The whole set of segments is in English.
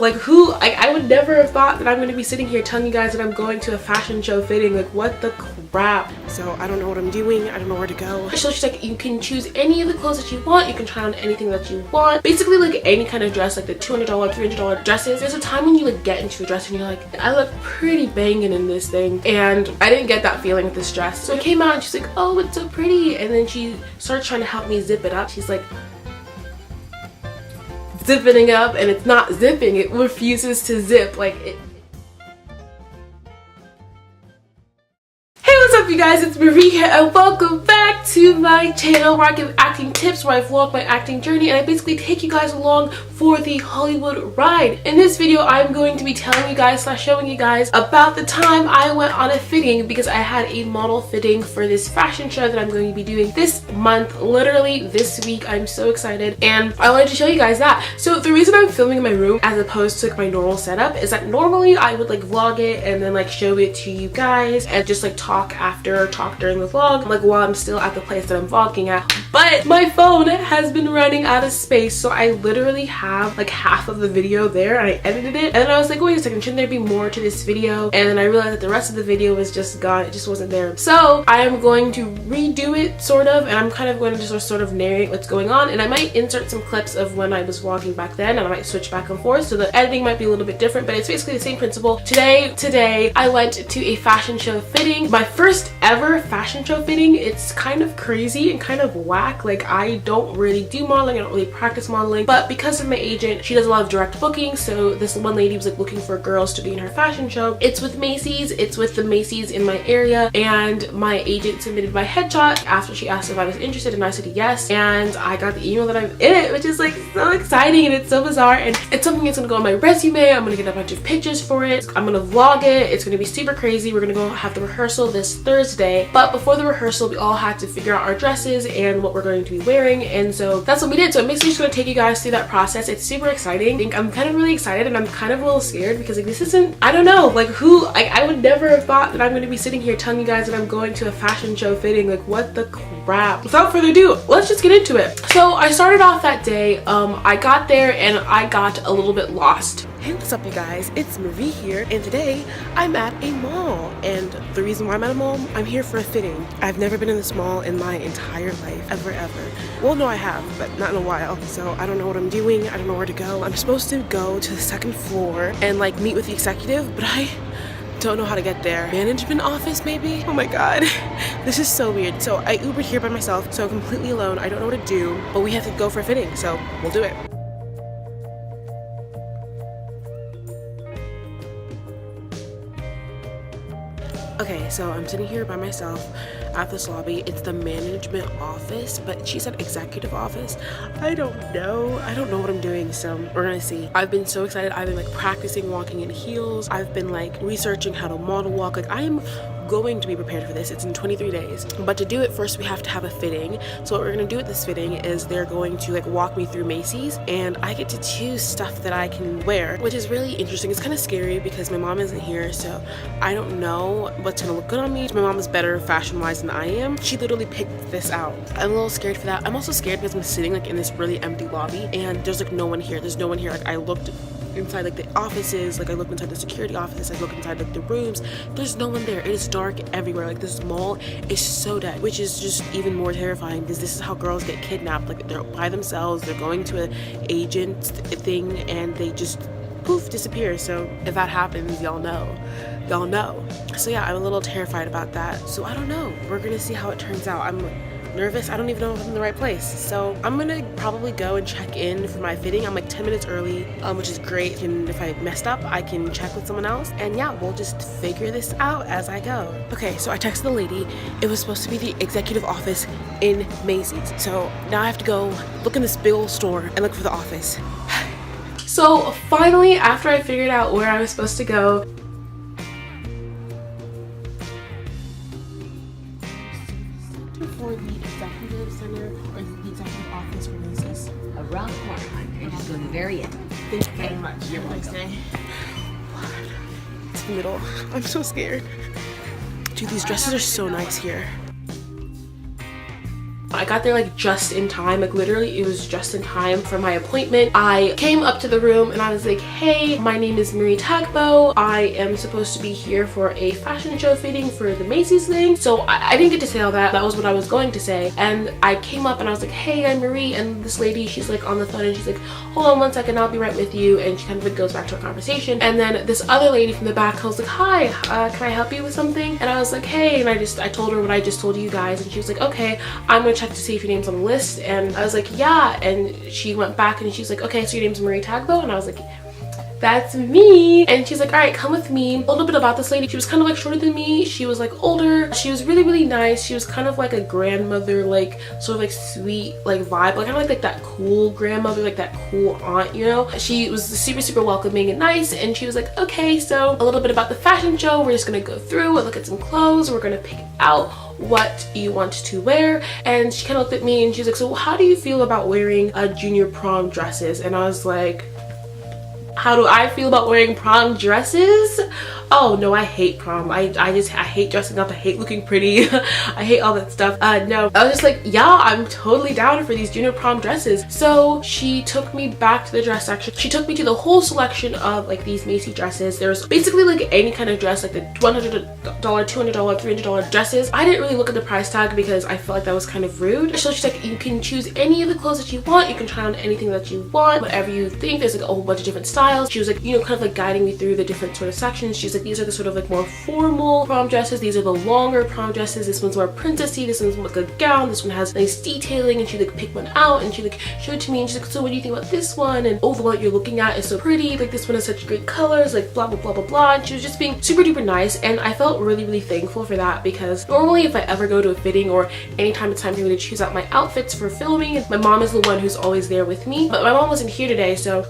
like who, I would never have thought that I'm going to be sitting here telling you guys that I'm going to a fashion show fitting. Like, what the crap? So I don't know what I'm doing. I don't know where to go. So she's like, you can choose any of the clothes that you want. You can try on anything that you want. Basically like any kind of dress, like the $200, $300 dresses. There's a time when you like get into a dress and you're like, I look pretty banging in this thing. And I didn't get that feeling with this dress. So it came out and she's like, oh, it's so pretty. And then she started trying to help me zip it up. She's like, zipping it up, and it's not zipping. It refuses to zip. Like it. Hey, what's up you guys, it's Marie here and welcome back to my channel where I give acting tips, where I vlog my acting journey, and I basically take you guys along for the Hollywood ride. In this video I'm going to be telling you guys / showing you guys about the time I went on a fitting, because I had a model fitting for this fashion show that I'm going to be doing this month, literally this week. I'm so excited and I wanted to show you guys that. So the reason I'm filming in my room as opposed to like my normal setup is that normally I would like vlog it and then like show it to you guys and just like talk during the vlog, like while I'm still at the place that I'm vlogging at. But my phone has been running out of space, so I literally have like half of the video there and I edited it, and then I was like, wait a second, shouldn't there be more to this video? And then I realized that the rest of the video was just gone. It just wasn't there. So I am going to redo it sort of, and I'm kind of going to just sort of narrate what's going on, and I might insert some clips of when I was vlogging back then, and I might switch back and forth, so the editing might be a little bit different, but it's basically the same principle. Today I went to a fashion show fitting, my first ever fashion show fitting. It's kind of crazy and kind of whack. Like, I don't really do modeling, I don't really practice modeling, but because of my agent, she does a lot of direct booking, so this one lady was like looking for girls to be in her fashion show. It's with Macy's, it's with the Macy's in my area, and my agent submitted my headshot after she asked if I was interested, and I said yes, and I got the email that I'm in it, which is like so exciting, and it's so bizarre, and it's something that's gonna go on my resume. I'm gonna get a bunch of pictures for it, I'm gonna vlog it, it's gonna be super crazy. We're gonna go have the rehearsal this Thursday, but before the rehearsal we all had to figure out our dresses and what we're going to be wearing, and so that's what we did. So I'm basically just gonna take you guys through that process. It's super exciting. I think I'm kind of really excited, and I'm kind of a little scared because like this isn't, I don't know, like who, like I would never have thought that I'm going to be sitting here telling you guys that I'm going to a fashion show fitting. Like, what the crap? Without further ado, let's just get into it. So I started off that day, I got there and I got a little bit lost. Hey, what's up you guys, it's Marie here, and today I'm at a mall, and the reason why I'm at a mall, I'm here for a fitting. I've never been in this mall in my entire life, ever. Well, no, I have, but not in a while, so I don't know what I'm doing, I don't know where to go. I'm supposed to go to the second floor and like meet with the executive, but I don't know how to get there. Management office maybe? Oh my god, this is so weird. So I Ubered here by myself, so I'm completely alone, I don't know what to do, but we have to go for a fitting, so we'll do it. Okay, so I'm sitting here by myself at this lobby. It's the management office, but she said executive office. I don't know what I'm doing, so we're gonna see. I've been so excited. I've been like practicing walking in heels. I've been like researching how to model walk. Like, I'm going to be prepared for this. It's in 23 days, but to do it first we have to have a fitting. So what we're gonna do at this fitting is they're going to like walk me through Macy's, and I get to choose stuff that I can wear, which is really interesting. It's kind of scary because my mom isn't here, so I don't know what's gonna look good on me. My mom is better fashion wise than I am. She literally picked this out. I'm a little scared for that. I'm also scared because I'm sitting like in this really empty lobby and there's like no one here. There's no one here. Like, I looked inside like the offices, like I looked inside the security offices, I looked inside like the rooms, there's no one there. It is dark everywhere. Like, this mall is so dead, which is just even more terrifying because this is how girls get kidnapped. Like, they're by themselves, they're going to an agent thing and they just poof disappear. So if that happens, y'all know. So yeah, I'm a little terrified about that, so I don't know, we're gonna see how it turns out. I'm nervous. I don't even know if I'm in the right place, so I'm gonna probably go and check in for my fitting. I'm like 10 minutes early, which is great, and if I messed up I can check with someone else, and yeah, we'll just figure this out as I go. Okay, so I texted the lady. It was supposed to be the executive office in Macy's, so now I have to go look in this big old store and look for the office. So finally, after I figured out where I was supposed to go, for the executive center or the executive office for Macy's. Around the corner, and just go to the very end. Thank you very much. You're welcome. It's the middle. I'm so scared. Dude, these dresses are so nice here. I got there like just in time, like literally it was just in time for my appointment. I came up to the room and I was like, hey, my name is Muaaaa I ALWAYS. I am supposed to be here for a fashion show fitting for the Macy's thing. So I didn't get to say all that. That was what I was going to say. And I came up and I was like, hey, I'm Marie. And this lady, she's like on the phone and she's like, hold on one second, I'll be right with you. And she kind of like goes back to our conversation. And then this other lady from the back was like, hi, can I help you with something? And I was like, hey, and I told her what I just told you guys. And she was like, okay, I'm gonna check to see if your name's on the list. And I was like, yeah. And she went back and she's like, okay, so your name's Muaaaa I ALWAYS? And I was like, that's me. And she's like, all right, come with me. A little bit about this lady. She was kind of like shorter than me. She was like older. She was really, really nice. She was kind of like a grandmother, like sort of like sweet like vibe, like kind of like that cool grandmother, like that cool aunt, you know. She was super, super welcoming and nice. And she was like, okay, so a little bit about the fashion show. We're just gonna go through and look at some clothes. We're gonna pick out what you want to wear. And she kind of looked at me and she's like, so how do you feel about wearing junior prom dresses? And I was like, how do I feel about wearing prom dresses? Oh no, I hate prom. I hate dressing up. I hate looking pretty. I hate all that stuff. No, I was just like, yeah, I'm totally down for these junior prom dresses. So she took me back to the dress section. She took me to the whole selection of like these Macy dresses. There's basically like any kind of dress, like the $100, $200, $300 dresses. I didn't really look at the price tag because I felt like that was kind of rude. So she's like, you can choose any of the clothes that you want. You can try on anything that you want, whatever you think. There's like a whole bunch of different styles. She was like, you know, kind of like guiding me through the different sort of sections. She's like, these are the sort of like more formal prom dresses. These are the longer prom dresses. This one's more princessy. This one's like a gown. This one has nice detailing. And she like picked one out and she like showed it to me and she's like, so what do you think about this one? And oh, the one that you're looking at is so pretty. Like this one has such great colors, like blah, blah, blah, blah, blah. And she was just being super duper nice. And I felt really, really thankful for that because normally if I ever go to a fitting or anytime it's time for me to choose out my outfits for filming, my mom is the one who's always there with me. But my mom wasn't here today. So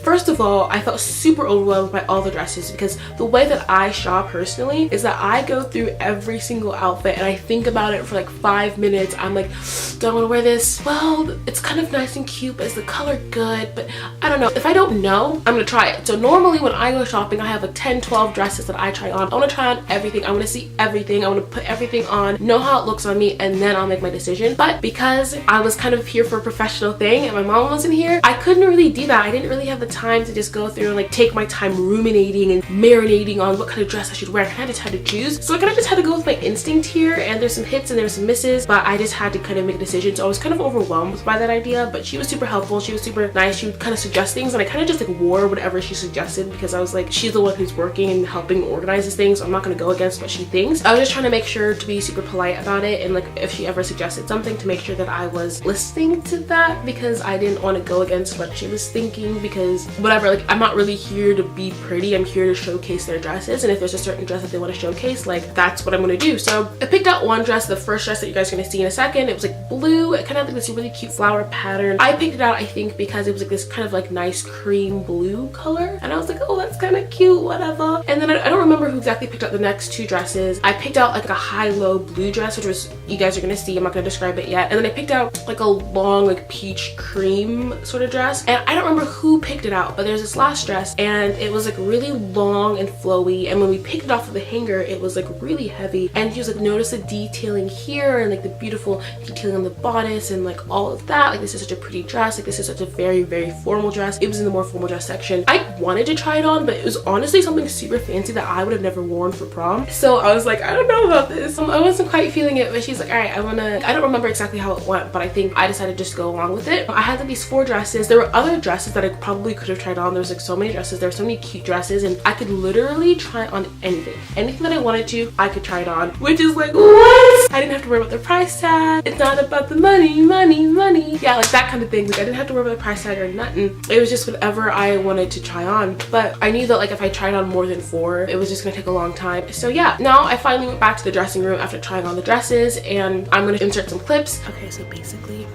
first of all, I felt super overwhelmed by all the dresses because the way that I shop personally is that I go through every single outfit and I think about it for like 5 minutes. I'm like, do I want to wear this? Well, it's kind of nice and cute, but is the color good? But I don't know. If I don't know, I'm gonna try it. So normally when I go shopping, I have like 10, 12 dresses that I try on. I want to try on everything. I want to see everything. I want to put everything on, know how it looks on me, and then I'll make my decision. But because I was kind of here for a professional thing and my mom wasn't here, I couldn't really do that. I didn't really have the time to just go through and like take my time ruminating and marinating on what kind of dress I should wear. I kind of just had to choose. So I kind of just had to go with my instinct here, and there's some hits and there's some misses, but I just had to kind of make a decision. So I was kind of overwhelmed by that idea, but she was super helpful. She was super nice. She would kind of suggest things and I kind of just like wore whatever she suggested because I was like, she's the one who's working and helping organize this thing, so I'm not going to go against what she thinks. I was just trying to make sure to be super polite about it, and like if she ever suggested something, to make sure that I was listening to that because I didn't want to go against what she was thinking, because whatever, like I'm not really here to be pretty. I'm here to showcase their dresses, and if there's a certain dress that they want to showcase, like that's what I'm going to do. So I picked out one dress, the first dress that you guys are going to see in a second. It was like blue. It kind of had like this really cute flower pattern. I picked it out, I think, because it was like this kind of like nice cream blue color, and I was like, oh, that's kind of cute, whatever. And then I don't remember who exactly picked out the next two dresses. I picked out like a high-low blue dress, which was, you guys are going to see, I'm not going to describe it yet. And then I picked out like a long like peach cream sort of dress, and I don't remember who picked it out, but there's this last dress and it was like really long and flowy, and when we picked it off of the hanger it was like really heavy, and he was like, notice the detailing here and like the beautiful detailing on the bodice and like all of that. Like this is such a pretty dress. Like this is such a very, very formal dress. It was in the more formal dress section. I wanted to try it on, but it was honestly something super fancy that I would have never worn for prom. So I was like, I don't know about this. I wasn't quite feeling it, but she's like, all right, I don't remember exactly how it went, but I think I decided to just go along with it. I had like these 4 dresses. There were other dresses that I probably could have tried on. There was like so many dresses. There were so many cute dresses, and I could literally try on anything that I wanted to. I could try it on, which is like, what? I didn't have to worry about the price tag. It's not about the money. Yeah, like that kind of thing. Like I didn't have to worry about the price tag or nothing. It was just whatever I wanted to try on. But I knew that like if I tried on more than 4, it was just gonna take a long time. So yeah, now I finally went back to the dressing room after trying on the dresses, and I'm gonna insert some clips. Okay, so basically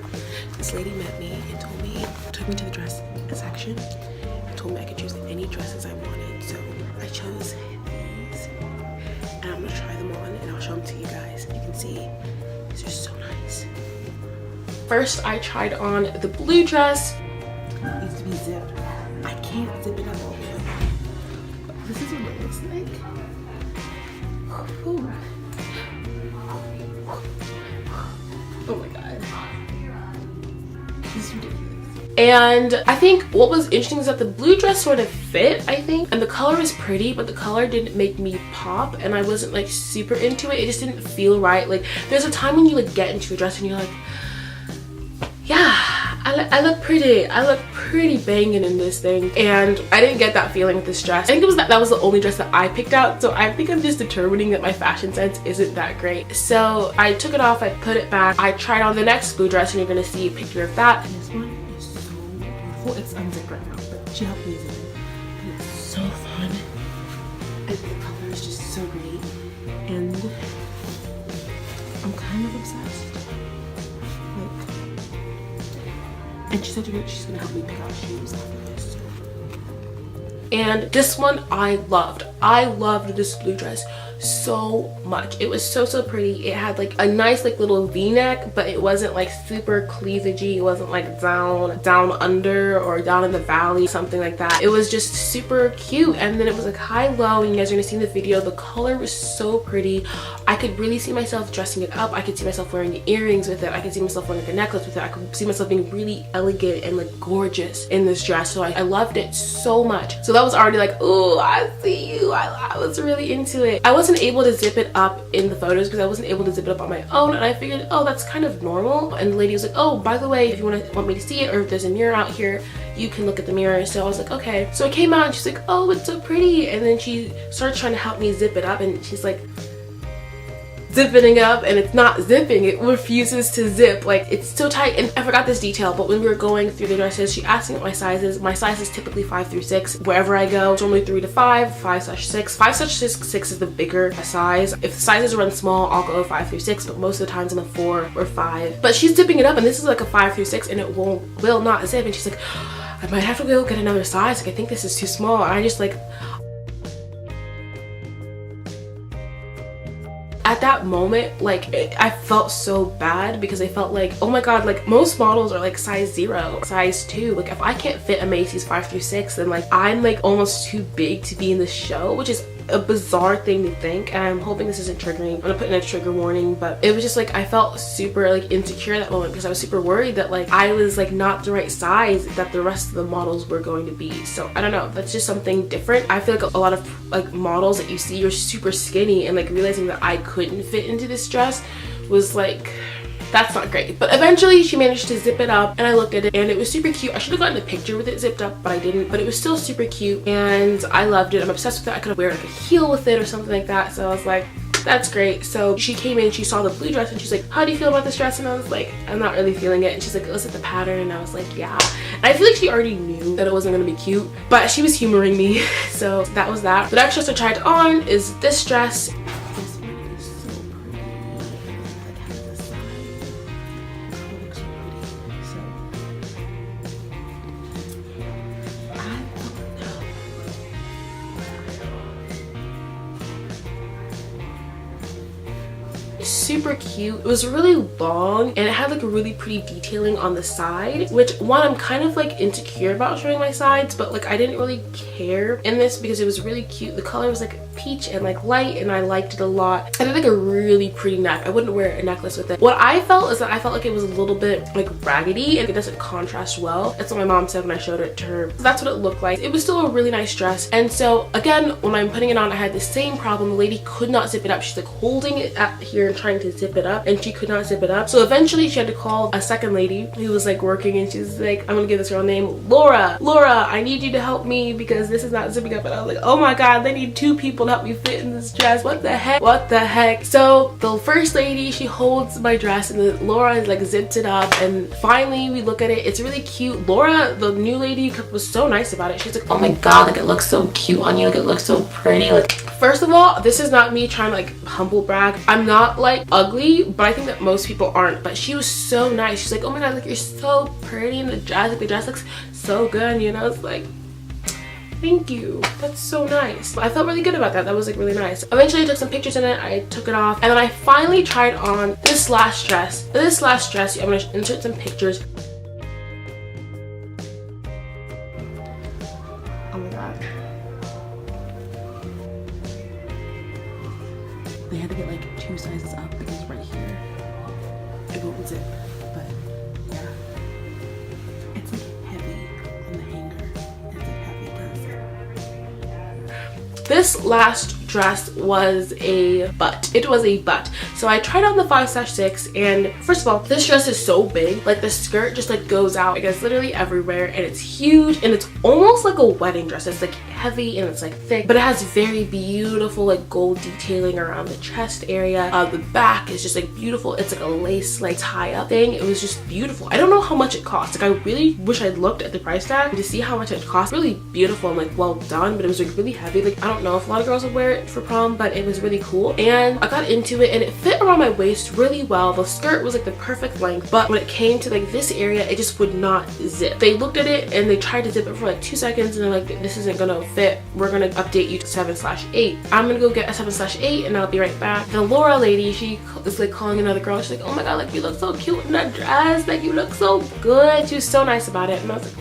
this lady met me and took me to the dress section and told me I could choose any dresses I wanted. So I chose these, and I'm gonna try them on and I'll show them to you guys. You can see these are so nice. First, I tried on the blue dress. It needs to be zipped. I can't zip it up all the way. But this is what it looks like. Ooh. Oh my god. And I think what was interesting is that the blue dress sort of fit, I think, and the color was pretty, but the color didn't make me pop, and I wasn't like super into it. It just didn't feel right. Like there's a time when you like get into a dress and you're like, yeah, I look pretty. I look pretty banging in this thing, and I didn't get that feeling with this dress. I think it was that was the only dress that I picked out, so I think I'm just determining that my fashion sense isn't that great. So I took it off, I put it back, I tried on the next blue dress, and you're gonna see a picture of that. And this one is so beautiful. It's unzipped right now, but she helped me zip it. And it's so fun, and the color is just so great, and I'm kind of obsessed. And she said she's gonna help me pick out shoes after this. And this one I loved. I loved this blue dress so much. It was so pretty. It had like a nice like little v-neck, but it wasn't like super cleavagey. It wasn't like down under or down in the valley, something like that. It was just super cute, and then it was like high-low, and you guys are gonna see in the video the color was so pretty. I could really see myself dressing it up. I could see myself wearing the earrings with it. I could see myself wearing like a necklace with it. I could see myself being really elegant and like gorgeous in this dress. So I loved it so much. So that was already like, oh, I see you. I was really into it. I wasn't able to zip it up in the photos because I wasn't able to zip it up on my own, and I figured, oh, that's kind of normal. And the lady was like, oh, by the way, if you want me to see it, or if there's a mirror out here, you can look at the mirror. So I was like, okay. So it came out and she's like, oh, it's so pretty. And then she started trying to help me zip it up, and she's like zipping up, and it's not zipping. It refuses to zip. Like, it's so tight. And I forgot this detail, but when we were going through the dresses, she asked me what my size is. My size is typically 5 through 6 wherever I go. It's normally 3 to 5, 5/6. 5/6 is the bigger size. If the sizes run small, I'll go 5 through 6, but most of the times I'm a 4 or 5. But she's zipping it up, and this is like a 5 through 6, and it will not zip. And she's like, I might have to go get another size. Like, I think this is too small. And I just like, at that moment, like, I felt so bad because I felt like, oh my god, like most models are like size 0, size 2. Like, if I can't fit a Macy's 5 through 6, then like I'm like almost too big to be in the show, which is a bizarre thing to think. And I'm hoping this isn't triggering. I'm gonna put in a trigger warning, but it was just like I felt super like insecure at that moment because I was super worried that like I was like not the right size that the rest of the models were going to be. So I don't know, that's just something different. I feel like a lot of like models that you see are super skinny, and like realizing that I couldn't fit into this dress was like, that's not great. But eventually she managed to zip it up, and I looked at it and it was super cute. I should have gotten a picture with it zipped up, but I didn't. But it was still super cute, and I loved it. I'm obsessed with it. I could have wear like a heel with it or something like that. So I was like, that's great. So she came in, she saw the blue dress, and she's like, how do you feel about this dress? And I was like, I'm not really feeling it. And she's like, is it the pattern? And I was like, yeah. And I feel like she already knew that it wasn't gonna be cute, but she was humoring me. So that was that. The next dress I tried on is this dress. Super cute. It was really long, and it had like a really pretty detailing on the side, which one, I'm kind of like insecure about showing my sides, but like I didn't really care in this because it was really cute. The color was like peach and like light, and I liked it a lot. I did like a really pretty neck. I wouldn't wear a necklace with it. What I felt is that I felt like it was a little bit like raggedy, and it doesn't contrast well. That's what my mom said when I showed it to her. So that's what it looked like. It was still a really nice dress. And so again, when I'm putting it on, I had the same problem. The lady could not zip it up. She's like holding it up here and trying to zip it up, and she could not zip it up. So eventually she had to call a second lady who was like working, and she's like, I'm gonna give this girl name, Laura, I need you to help me because this is not zipping up. And I was like, oh my god, they need 2 people to help me fit in this dress. What the heck? So the first lady, she holds my dress, and then Laura like zips it up, and finally we look at it. It's really cute. Laura, the new lady, was so nice about it. She's like, oh my god, like it looks so cute on you, like it looks so pretty. Like, first of all, this is not me trying to like humble brag. I'm not like ugly, but I think that most people aren't. But she was so nice. She's like, oh my god, like you're so pretty in the dress. Like the dress looks so good. You know, it's like, thank you, that's so nice. I felt really good about that. That was like really nice. Eventually I took some pictures in it, I took it off, and then I finally tried on this last dress. I'm gonna insert some pictures. Oh my god, they had to get like 2 sizes up because right here it won't zip. But yeah, This last dress was a butt. It was a butt. So I tried on the 5/6, and first of all, this dress is so big. Like the skirt just like goes out, I guess, literally everywhere, and it's huge, and it's almost like a wedding dress. It's like heavy and it's like thick, but it has very beautiful like gold detailing around the chest area. The back is just like beautiful. It's like a lace like tie up thing. It was just beautiful. I don't know how much it cost. Like I really wish I'd looked at the price tag to see how much it cost. Really beautiful and like well done, but it was like really heavy. Like I don't know if a lot of girls would wear it for prom, but it was really cool, and I got into it and it fit around my waist really well. The skirt was like the perfect length, but when it came to like this area, it just would not zip. They looked at it and they tried to zip it for like 2 seconds, and they're like, this isn't gonna fit. We're gonna update you to 7/8. I'm gonna go get a 7/8 and I'll be right back. The Laura lady, she is like calling another girl. She's like, oh my god, like you look so cute in that dress, like you look so good. She was so nice about it, and I was like,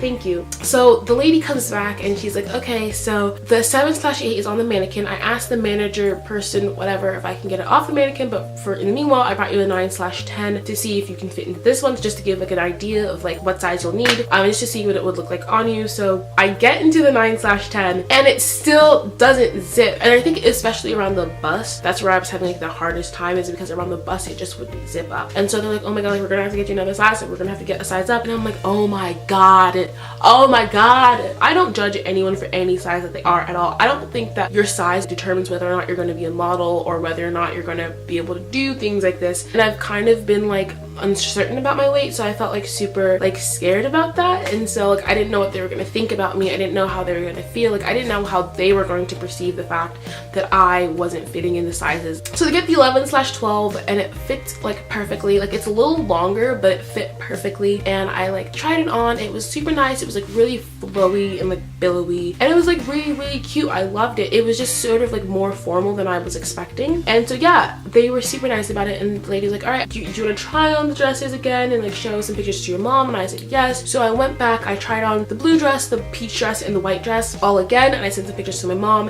thank you. So the lady comes back and she's like, okay, so the 7/8 is on the mannequin. I asked the manager person, whatever, if I can get it off the mannequin, but for in the meanwhile, I brought you a 9/10 to see if you can fit into this one, just to give like an idea of like what size you'll need. Just to see what it would look like on you. So I get into the 9/10 and it still doesn't zip. And I think especially around the bust, that's where I was having like the hardest time, is because around the bust it just wouldn't zip up. And so they're like, oh my god, like, we're gonna have to get you another size, and we're gonna have to get a size up. And I'm like, oh my god. Oh my god. I don't judge anyone for any size that they are at all. I don't think that your size determines whether or not you're going to be a model or whether or not you're going to be able to do things like this. And I've kind of been like uncertain about my weight, so I felt like super like scared about that. And so like I didn't know what they were going to think about me. I didn't know how they were going to feel. Like I didn't know how they were going to perceive the fact that I wasn't fitting in the sizes. So they get the 11/12 and it fits like perfectly. Like it's a little longer, but it fit perfectly, and I like tried it on. It was super nice. It was like really flowy and like billowy, and it was like really cute. I loved it. It was just sort of like more formal than I was expecting. And so yeah, they were super nice about it, and the lady's like, all right, do you want to try on the dresses again and like show some pictures to your mom? And I said yes. So I went back, I tried on the blue dress, the peach dress, and the white dress all again, and I sent the pictures to my mom.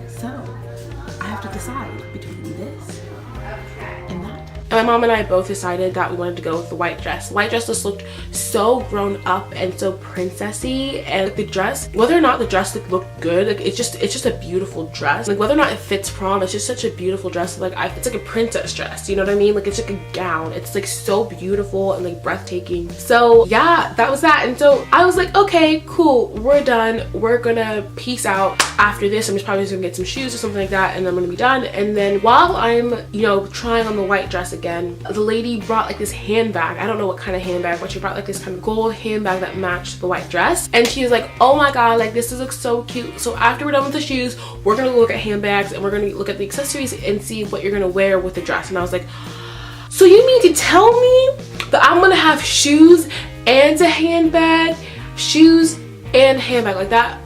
So I have to decide between this and that. And my mom and I both decided that we wanted to go with the white dress. The white dress just looked so grown up and so princessy, and the dress, whether or not the dress like looked good, like it's just a beautiful dress. Like whether or not it fits prom, it's just such a beautiful dress. Like it's like a princess dress, you know what I mean? Like it's like a gown. It's like so beautiful and like breathtaking. So yeah, that was that. And so I was like, okay, cool, we're done. We're gonna peace out after this. I'm just probably just gonna get some shoes or something like that, and then I'm gonna be done. And then while I'm, you know, trying on the white dress again, the lady brought like this handbag. I don't know what kind of handbag, but she brought like this kind of gold handbag that matched the white dress. And she was like, oh my god, like this looks so cute. So after we're done with the shoes, we're gonna look at handbags and we're gonna look at the accessories and see what you're gonna wear with the dress. And I was like, so you mean to tell me that I'm gonna have shoes and a handbag, shoes and handbag like that?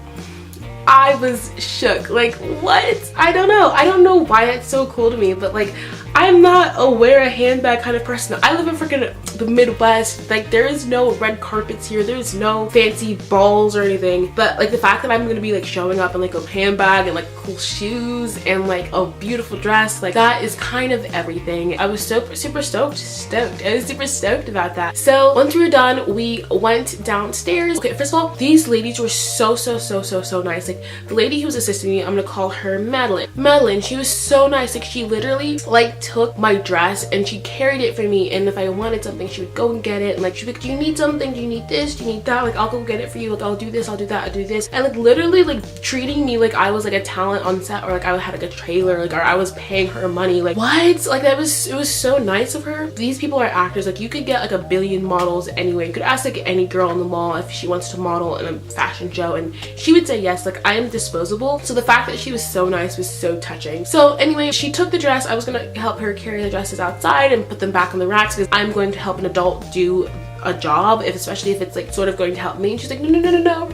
I was shook. Like what? I don't know why it's so cool to me, but like I'm not a wear a handbag kind of person. I live in freaking the Midwest. Like there is no red carpets here. There's no fancy balls or anything. But like the fact that I'm gonna be like showing up in like a handbag and like cool shoes and like a beautiful dress, like that is kind of everything. I was super stoked. I was super stoked about that. So once we were done, we went downstairs. Okay, first of all, these ladies were so nice. Like the lady who was assisting me, I'm gonna call her Madeline. She was so nice. Like she literally like took my dress and she carried it for me, and if I wanted something she would go and get it, and like she'd be like, do you need something, do you need this, do you need that, like I'll go get it for you, like I'll do this, I'll do that, I'll do this. And like literally like treating me like I was like a talent on set, or like I had like a trailer, like, or I was paying her money. Like what? Like it was so nice of her. These people are actors. Like you could get like a billion models anyway. You could ask like any girl in the mall if she wants to model in a fashion show and she would say yes. Like I am disposable. So the fact that she was so nice was so touching. So anyway, she took the dress. I was gonna help her carry the dresses outside and put them back on the racks, because I'm going to help an adult do a job, especially if it's like sort of going to help me. And she's like, no,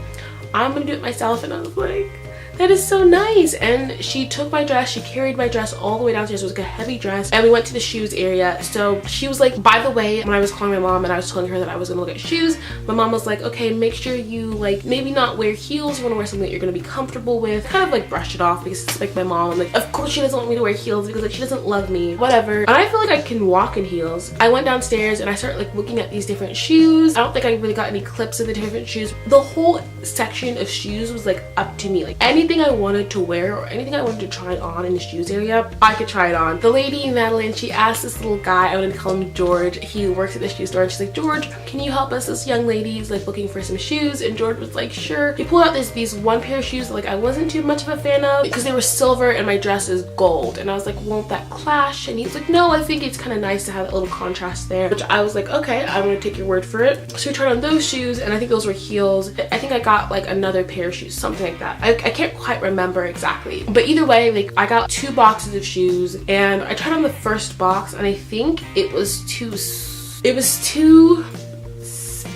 I'm gonna do it myself. And I was like, that is so nice. And she took my dress, she carried my dress all the way downstairs. It was like a heavy dress, and we went to the shoes area. So she was like, by the way, when I was calling my mom and I was telling her that I was gonna look at shoes, my mom was like, okay, make sure you like maybe not wear heels. You want to wear something that you're gonna be comfortable with. Kind of like brushed it off, because it's like my mom, like of course she doesn't want me to wear heels because like she doesn't love me, whatever. And I feel like I can walk in heels. I went downstairs and I started like looking at these different shoes. I don't think I really got any clips of the different shoes. The whole section of shoes was like up to me. Like any anything I wanted to wear or anything I wanted to try on in the shoes area, I could try it on. The lady, Madeline, she asked this little guy, I wanted to call him George, he works at the shoe store, and she's like, George, can you help us? This young lady is like looking for some shoes. And George was like, sure. He pulled out these one pair of shoes that like I wasn't too much of a fan of because they were silver and my dress is gold, and I was like, won't that clash? And he's like, no, I think it's kind of nice to have a little contrast there, which I was like, okay, I'm gonna take your word for it. So we tried on those shoes, and I think those were heels. I think I got like another pair of shoes, something like that. I can't quite remember exactly, but either way, like I got 2 boxes of shoes, and I tried on the first box, and I think it was too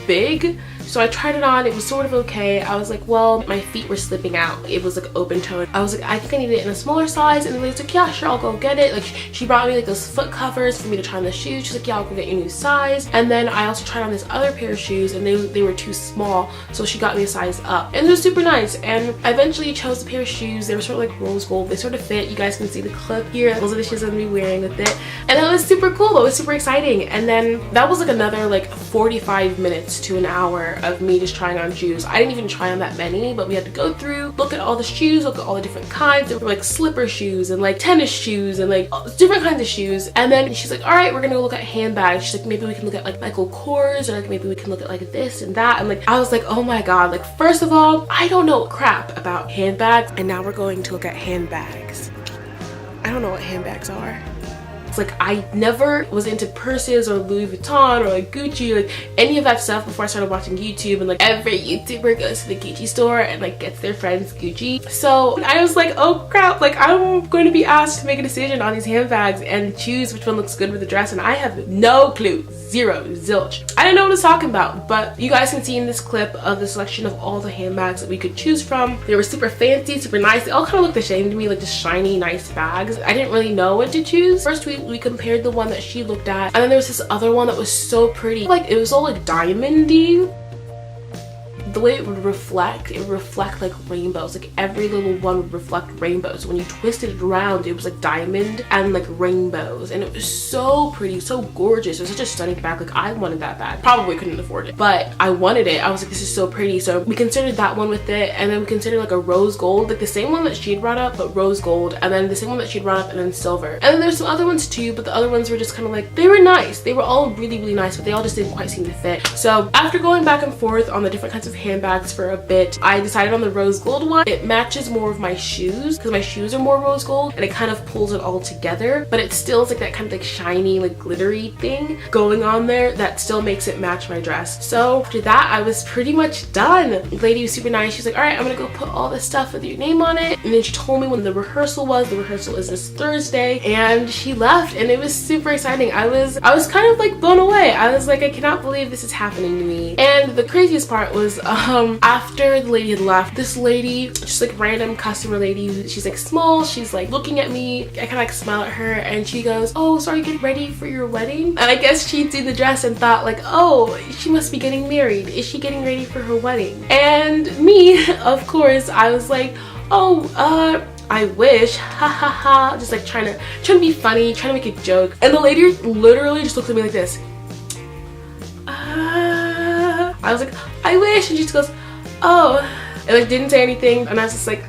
big. So I tried it on, it was sort of okay. I was like, well, my feet were slipping out. It was like open toe. I was like, I think I need it in a smaller size. And the lady's like, yeah, sure, I'll go get it. Like she brought me like those foot covers for me to try on the shoes. She's like, yeah, I'll go get your new size. And then I also tried on this other pair of shoes, and they were too small. So she got me a size up. And it was super nice. And I eventually chose the pair of shoes. They were sort of like rose gold. They sort of fit. You guys can see the clip here. Those are the shoes I'm gonna be wearing with it. And that was super cool. It was super exciting. And then that was like another like 45 minutes to an hour of me just trying on shoes. I didn't even try on that many, but we had to go through, look at all the shoes, look at all the different kinds. There were like slipper shoes and like tennis shoes and like different kinds of shoes. And then she's like, all right, we're gonna go look at handbags. She's like, maybe we can look at like Michael Kors, or like maybe we can look at like this and that. And like I was like, oh my god, like first of all, I don't know crap about handbags, and now we're going to look at handbags. I don't know what handbags are. Like I never was into purses or Louis Vuitton or like Gucci, like any of that stuff before I started watching YouTube. And like every YouTuber goes to the Gucci store and like gets their friends Gucci. So I was like, oh crap, like I'm going to be asked to make a decision on these handbags and choose which one looks good with the dress, and I have no clue. Zero, zilch. I didn't know what I was talking about, but you guys can see in this clip of the selection of all the handbags that we could choose from. They were super fancy, super nice. They all kind of looked the same to me, like just shiny, nice bags. I didn't really know what to choose. First we compared the one that she looked at, and then there was this other one that was so pretty. Like it was all like diamondy. The way it would reflect like rainbows. Like every little one would reflect rainbows. When you twisted it around, it was like diamond and like rainbows, and it was so pretty, so gorgeous. It was such a stunning bag. Like I wanted that bag. Probably couldn't afford it, but I wanted it. I was like, this is so pretty. So we considered that one with it, and then we considered like a rose gold, like the same one that she'd brought up, but rose gold, and then the same one that she'd brought up, and then silver. And then there's some other ones too, but the other ones were just kind of like, they were nice. They were all really, really nice, but they all just didn't quite seem to fit. So after going back and forth on the different kinds of handbags for a bit, I decided on the rose gold one. It matches more of my shoes because my shoes are more rose gold, and it kind of pulls it all together, but it still is like that kind of like shiny, like glittery thing going on there that still makes it match my dress. So after that, I was pretty much done. The lady was super nice. She's like, all right, I'm gonna go put all this stuff with your name on it. And then she told me when the rehearsal was. The rehearsal is this Thursday, and she left, and it was super exciting. I was kind of like blown away. I was like, I cannot believe this is happening to me. And the craziest part was after the lady had left, this lady, just like random customer lady, she's like small, she's like looking at me. I kind of like smile at her, and she goes, oh, so are you getting ready for your wedding? And I guess she'd seen the dress and thought like, oh, she must be getting married. Is she getting ready for her wedding? And me, of course, I was like, oh, I wish, ha ha ha, just like trying to be funny, trying to make a joke. And the lady literally just looked at me like this. I was like, I wish, and she just goes, oh, and like didn't say anything, and I was just like,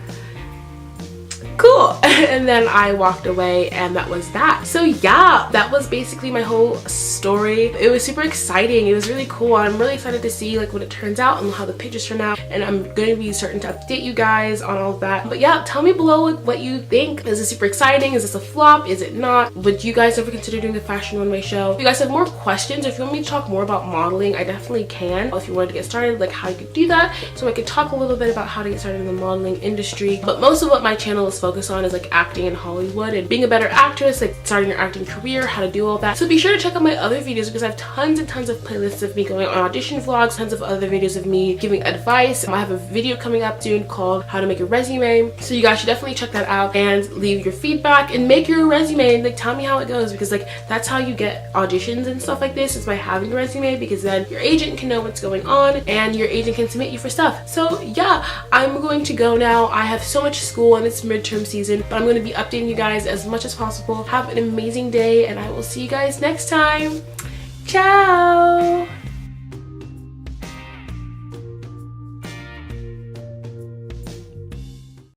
cool. And then I walked away, and that was that. So yeah, that was basically my whole story. It was super exciting. It was really cool. I'm really excited to see like what it turns out and how the pictures turn out, and I'm going to be starting to update you guys on all of that. But yeah, tell me below like what you think. Is this super exciting? Is this a flop? Is it not? Would you guys ever consider doing a fashion runway show? If you guys have more questions, or if you want me to talk more about modeling, I definitely can. If you wanted to get started, like how you could do that, so I could talk a little bit about how to get started in the modeling industry. But most of what my channel is focused on is like acting in Hollywood and being a better actress, like starting your acting career, how to do all that. So be sure to check out my other videos, because I have tons and tons of playlists of me going on audition vlogs, tons of other videos of me giving advice. I have a video coming up soon called how to make a resume, so you guys should definitely check that out and leave your feedback and make your resume and like tell me how it goes, because like that's how you get auditions and stuff like this, is by having a resume, because then your agent can know what's going on and your agent can submit you for stuff. So yeah, I'm going to go now. I have so much school and it's midterm season, but I'm going to be updating you guys as much as possible. Have an amazing day, and I will see you guys next time. Ciao!